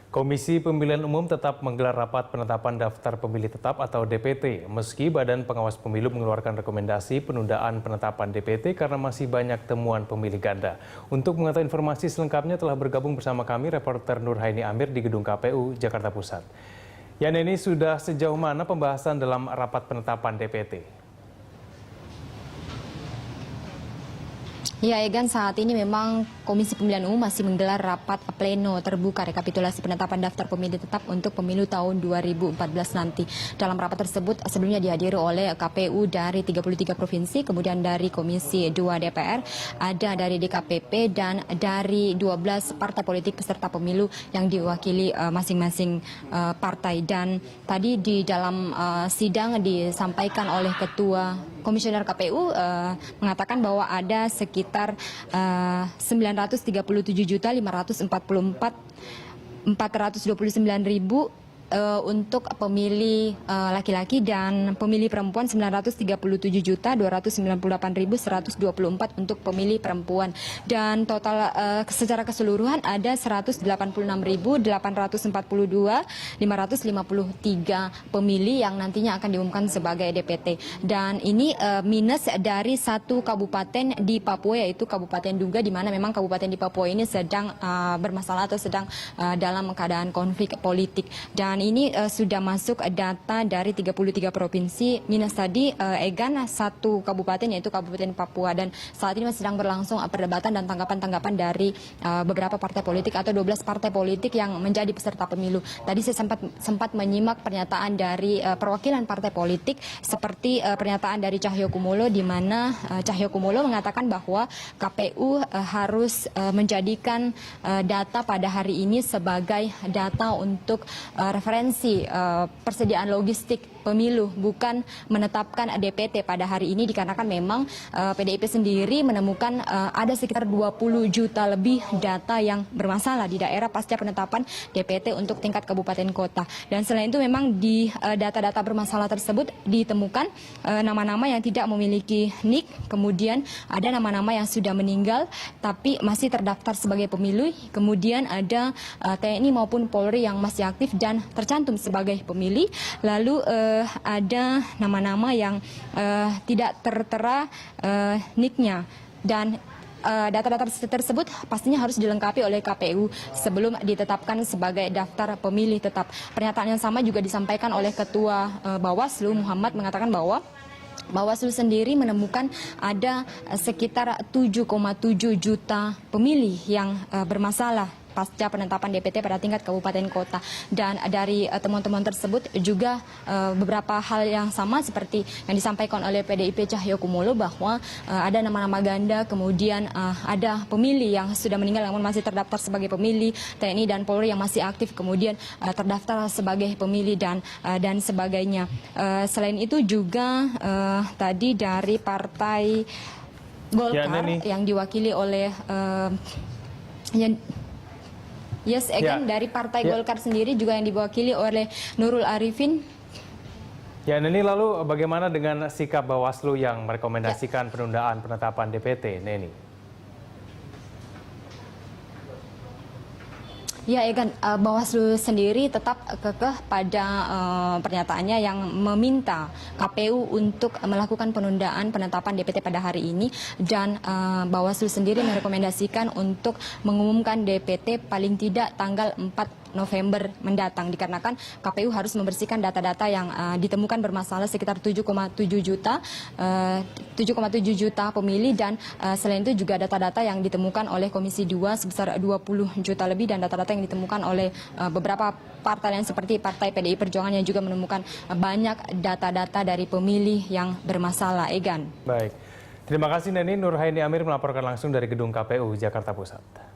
Komisi Pemilihan Umum tetap menggelar rapat penetapan daftar pemilih tetap atau DPT, meski Badan Pengawas Pemilu mengeluarkan rekomendasi penundaan penetapan DPT karena masih banyak temuan pemilih ganda. Untuk mengetahui informasi selengkapnya telah bergabung bersama kami reporter Nurhaini Amir di Gedung KPU, Jakarta Pusat. Ya, Neni, sudah sejauh mana pembahasan dalam rapat penetapan DPT? Ya, Egan, saat ini memang Komisi Pemilihan Umum masih menggelar rapat pleno terbuka rekapitulasi penetapan daftar pemilih tetap untuk pemilu tahun 2014 nanti. Dalam rapat tersebut sebelumnya dihadiri oleh KPU dari 33 provinsi, kemudian dari Komisi 2 DPR, ada dari DKPP, dan dari 12 partai politik peserta pemilu yang diwakili masing-masing partai. Dan tadi di dalam sidang disampaikan oleh Ketua Komisioner KPU mengatakan bahwa ada sekitar 937.544.429.000 untuk pemilih laki-laki dan pemilih perempuan 937.298.124 untuk pemilih perempuan, dan total secara keseluruhan ada 186.842.553 pemilih yang nantinya akan diumumkan sebagai DPT. Dan ini minus dari satu kabupaten di Papua, yaitu Kabupaten Duga, di mana memang kabupaten di Papua ini sedang bermasalah atau sedang dalam keadaan konflik politik. Dan ini sudah masuk data dari 33 provinsi, minus tadi Egan satu kabupaten yaitu Kabupaten Papua, dan saat ini masih sedang berlangsung perdebatan dan tanggapan-tanggapan dari beberapa partai politik atau 12 partai politik yang menjadi peserta pemilu. Tadi saya sempat menyimak pernyataan dari perwakilan partai politik seperti pernyataan dari Cahyokumolo, di mana Cahyokumolo mengatakan bahwa KPU harus menjadikan data pada hari ini sebagai data untuk referensi persediaan logistik pemilu, bukan menetapkan DPT pada hari ini, dikarenakan memang PDIP sendiri menemukan ada sekitar 20 juta lebih data yang bermasalah di daerah pasca penetapan DPT untuk tingkat kabupaten kota. Dan selain itu memang di data-data bermasalah tersebut ditemukan nama-nama yang tidak memiliki NIK, kemudian ada nama-nama yang sudah meninggal tapi masih terdaftar sebagai pemilih, kemudian ada TNI maupun Polri yang masih aktif dan tercantum sebagai pemilih, lalu ada nama-nama yang tidak tertera NIK-nya, dan data-data tersebut pastinya harus dilengkapi oleh KPU sebelum ditetapkan sebagai daftar pemilih tetap. Pernyataan yang sama juga disampaikan oleh Ketua Bawaslu Muhammad, mengatakan bahwa Bawaslu sendiri menemukan ada sekitar 7,7 juta pemilih yang bermasalah pasca penetapan DPT pada tingkat kabupaten kota. Dan dari temuan-temuan tersebut juga beberapa hal yang sama seperti yang disampaikan oleh PDIP Cahyokumolo, bahwa ada nama-nama ganda, kemudian ada pemilih yang sudah meninggal namun masih terdaftar sebagai pemilih, TNI dan Polri yang masih aktif kemudian terdaftar sebagai pemilih, dan sebagainya. Selain itu juga tadi dari Partai Golkar yang diwakili oleh Egan, dari Partai Golkar sendiri juga yang diwakili oleh Nurul Arifin. Ya, Neni, lalu bagaimana dengan sikap Bawaslu yang merekomendasikan penundaan penetapan DPT, Neni? Ya, Egan, Bawaslu sendiri tetap kekeh pada pernyataannya yang meminta KPU untuk melakukan penundaan penetapan DPT pada hari ini, dan Bawaslu sendiri merekomendasikan untuk mengumumkan DPT paling tidak tanggal 4 November mendatang, dikarenakan KPU harus membersihkan data-data yang ditemukan bermasalah sekitar 7,7 juta pemilih, dan selain itu juga data-data yang ditemukan oleh Komisi 2 sebesar 20 juta lebih, dan data-data yang ditemukan oleh beberapa partai lain seperti Partai PDI Perjuangan yang juga menemukan banyak data-data dari pemilih yang bermasalah. Egan. Baik, terima kasih Neni. Nurhaini Amir melaporkan langsung dari Gedung KPU Jakarta Pusat.